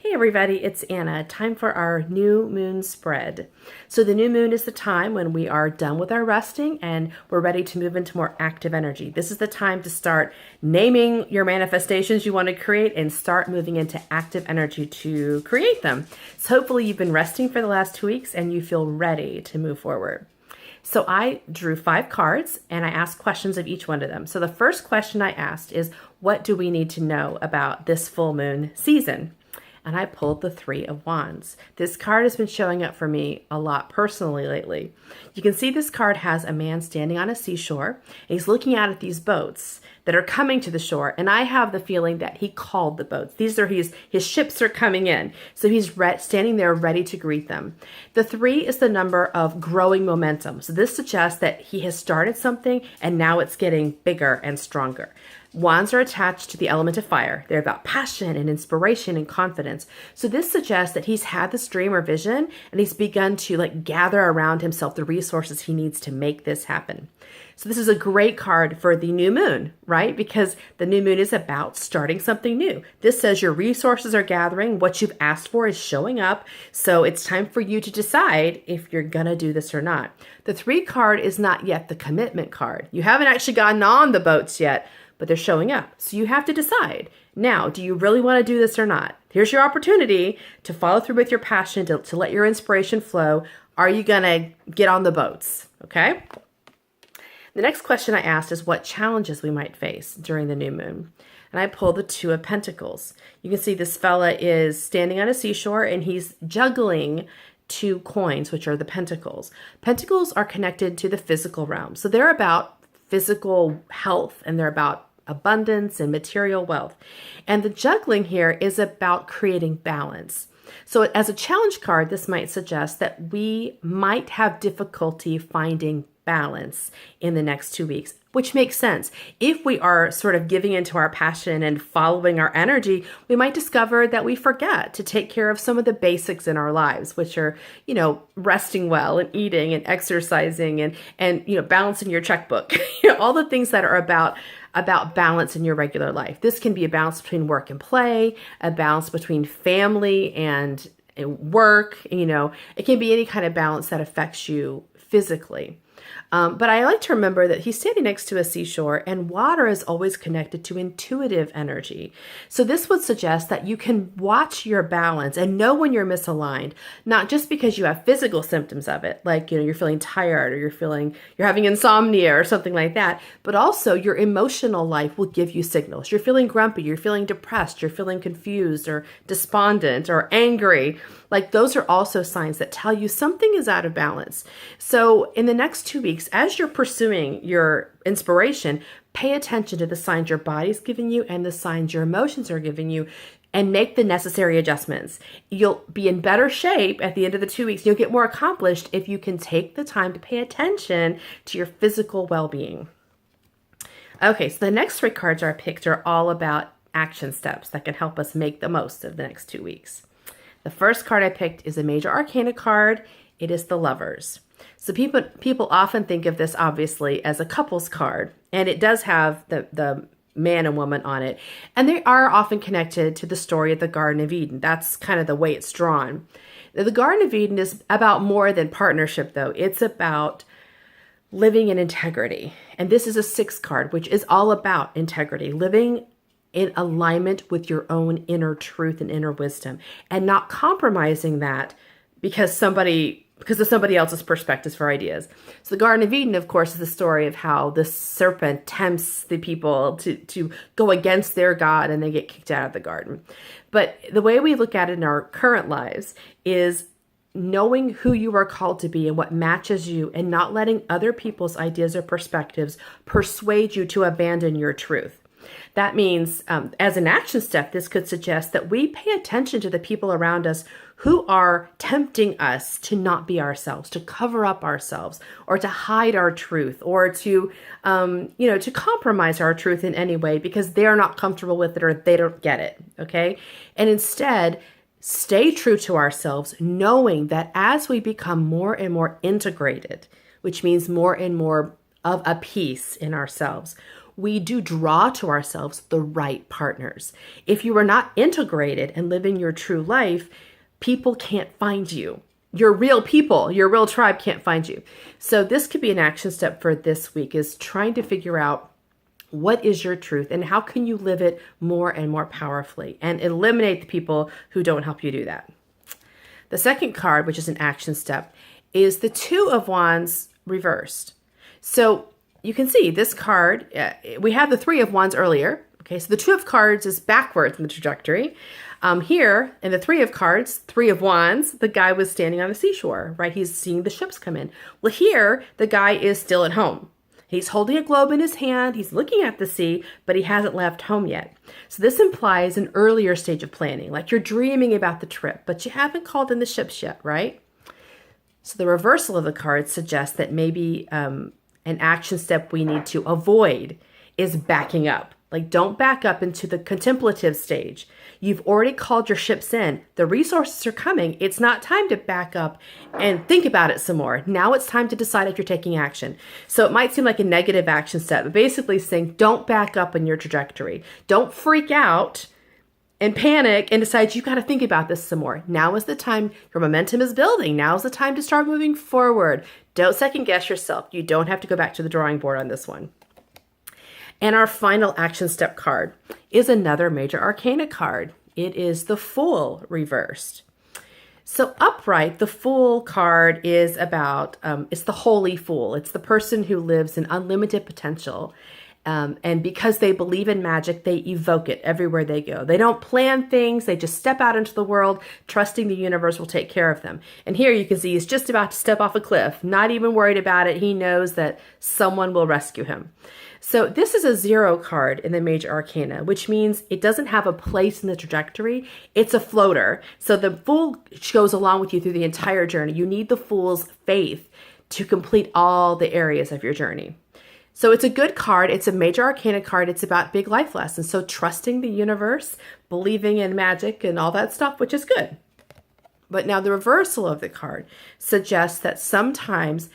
Hey everybody, it's Anna. Time for our new moon spread. So the new moon is the time when we are done with our resting and we're ready to move into more active energy. This is the time to start naming your manifestations you want to create and start moving into active energy to create them. So hopefully you've been resting for the last 2 weeks and you feel ready to move forward. So I drew 5 cards and I asked questions of each one of them. So the first question I asked is, what do we need to know about this full moon season? And I pulled the 3 of Wands. This card has been showing up for me a lot personally lately. You can see this card has a man standing on a seashore, and he's looking out at these boats that are coming to the shore, and I have the feeling that he called the boats. These are his ships are coming in, so he's standing there ready to greet them. The 3 is the number of growing momentum, so this suggests that he has started something, and now it's getting bigger and stronger. Wands are attached to the element of fire. They're about passion and inspiration and confidence. So this suggests that he's had this dream or vision and he's begun to gather around himself the resources he needs to make this happen. So this is a great card for the new moon, right? Because the new moon is about starting something new. This says your resources are gathering, what you've asked for is showing up. So it's time for you to decide if you're gonna do this or not. The 3 card is not yet the commitment card. You haven't actually gotten on the boats yet, but they're showing up. So you have to decide. Now, do you really want to do this or not? Here's your opportunity to follow through with your passion, to let your inspiration flow. Are you going to get on the boats? Okay? The next question I asked is what challenges we might face during the new moon. And I pulled the 2 of Pentacles. You can see this fella is standing on a seashore and he's juggling 2 coins, which are the pentacles. Pentacles are connected to the physical realm. So they're about physical health and they're about abundance and material wealth. And the juggling here is about creating balance. So as a challenge card, this might suggest that we might have difficulty finding balance in the next 2 weeks, which makes sense. If we are sort of giving into our passion and following our energy, we might discover that we forget to take care of some of the basics in our lives, which are, resting well and eating and exercising and balancing your checkbook, all the things that are about balance in your regular life. This can be a balance between work and play, a balance between family and work. It can be any kind of balance that affects you physically. But I like to remember that he's standing next to a seashore and water is always connected to intuitive energy. So this would suggest that you can watch your balance and know when you're misaligned, not just because you have physical symptoms of it, like, you're feeling tired or you're having insomnia or something like that, but also your emotional life will give you signals. You're feeling grumpy, you're feeling depressed, you're feeling confused or despondent or angry. Those are also signs that tell you something is out of balance. So in the next 2 weeks, as you're pursuing your inspiration, pay attention to the signs your body's giving you and the signs your emotions are giving you and make the necessary adjustments. You'll be in better shape at the end of the 2 weeks. You'll get more accomplished if you can take the time to pay attention to your physical well-being. Okay, so the next 3 cards I picked are all about action steps that can help us make the most of the next 2 weeks. The first card I picked is a major arcana card. It is the Lovers. So people often think of this obviously as a couples card, and it does have the man and woman on it. And they are often connected to the story of the Garden of Eden. That's kind of the way it's drawn. The Garden of Eden is about more than partnership, though. It's about living in integrity. And this is a 6 card, which is all about integrity, living in alignment with your own inner truth and inner wisdom, and not compromising that because of somebody else's perspectives for ideas. So the Garden of Eden, of course, is the story of how the serpent tempts the people to go against their God and they get kicked out of the garden. But the way we look at it in our current lives is knowing who you are called to be and what matches you, and not letting other people's ideas or perspectives persuade you to abandon your truth. That means, as an action step, this could suggest that we pay attention to the people around us who are tempting us to not be ourselves, to cover up ourselves, or to hide our truth, or to compromise our truth in any way because they are not comfortable with it or they don't get it, okay? And instead, stay true to ourselves, knowing that as we become more and more integrated, which means more and more of a piece in ourselves, we do draw to ourselves the right partners. If you are not integrated and living your true life, people can't find you. Your real people, your real tribe can't find you. So this could be an action step for this week, is trying to figure out what is your truth and how can you live it more and more powerfully, and eliminate the people who don't help you do that. The second card, which is an action step, is the Two of Wands reversed. So you can see this card, we had the Three of Wands earlier. Okay, so the Two of Cards is backwards in the trajectory. Here, in the Three of Cards, Three of Wands, the guy was standing on the seashore, right? He's seeing the ships come in. Well, here, the guy is still at home. He's holding a globe in his hand. He's looking at the sea, but he hasn't left home yet. So this implies an earlier stage of planning, like you're dreaming about the trip, but you haven't called in the ships yet, right? So the reversal of the card suggests that maybe an action step we need to avoid is backing up. Like, don't back up into the contemplative stage. You've already called your ships in. The resources are coming. It's not time to back up and think about it some more. Now it's time to decide if you're taking action. So it might seem like a negative action step, but basically saying don't back up in your trajectory. Don't freak out and panic and decide you got to think about this some more. Now is the time. Your momentum is building. Now is the time to start moving forward. Don't second guess yourself. You don't have to go back to the drawing board on this one. And our final action step card is another major arcana card. It is the Fool reversed. So upright, the Fool card is about, it's the holy fool. It's the person who lives in unlimited potential. And because they believe in magic, they evoke it everywhere they go. They don't plan things. They just step out into the world, trusting the universe will take care of them. And here you can see he's just about to step off a cliff, not even worried about it. He knows that someone will rescue him. So this is a 0 card in the major arcana, which means it doesn't have a place in the trajectory. It's a floater. So the Fool goes along with you through the entire journey. You need the Fool's faith to complete all the areas of your journey. So it's a good card. It's a major arcana card. It's about big life lessons. So trusting the universe, believing in magic and all that stuff, which is good. But now the reversal of the card suggests that sometimes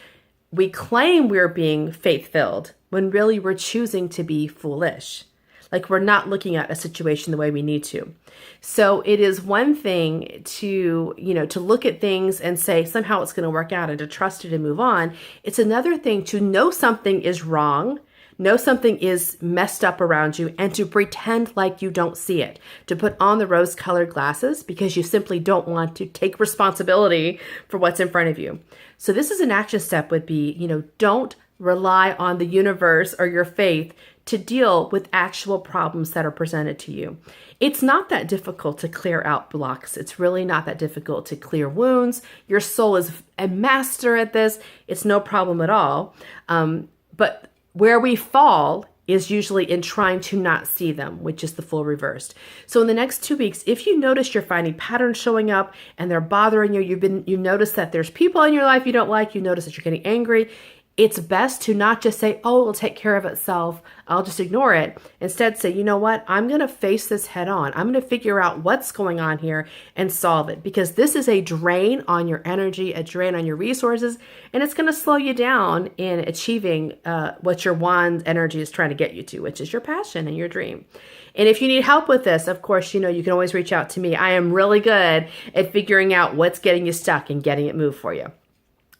we claim we're being faith-filled when really we're choosing to be foolish. Like we're not looking at a situation the way we need to. So it is one thing to, to look at things and say somehow it's going to work out and to trust it and move on. It's another thing to know something is wrong, know something is messed up around you, and to pretend like you don't see it, to put on the rose-colored glasses because you simply don't want to take responsibility for what's in front of you. So this is an action step would be, don't rely on the universe or your faith to deal with actual problems that are presented to you. It's not that difficult to clear out blocks. It's really not that difficult to clear wounds. Your soul is a master at this. It's no problem at all. But where we fall is usually in trying to not see them, which is the Fool reversed. So in the next 2 weeks, if you notice you're finding patterns showing up and they're bothering you, you notice that there's people in your life you don't like, you notice that you're getting angry, it's best to not just say, oh, it'll take care of itself, I'll just ignore it. Instead say, you know what, I'm going to face this head on. I'm going to figure out what's going on here and solve it, because this is a drain on your energy, a drain on your resources, and it's going to slow you down in achieving what your wand energy is trying to get you to, which is your passion and your dream. And if you need help with this, of course, you can always reach out to me. I am really good at figuring out what's getting you stuck and getting it moved for you.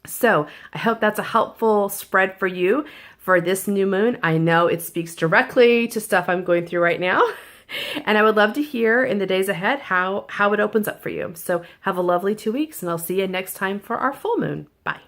So I hope that's a helpful spread for you for this new moon. I know it speaks directly to stuff I'm going through right now. And I would love to hear in the days ahead how it opens up for you. So have a lovely 2 weeks, and I'll see you next time for our full moon. Bye.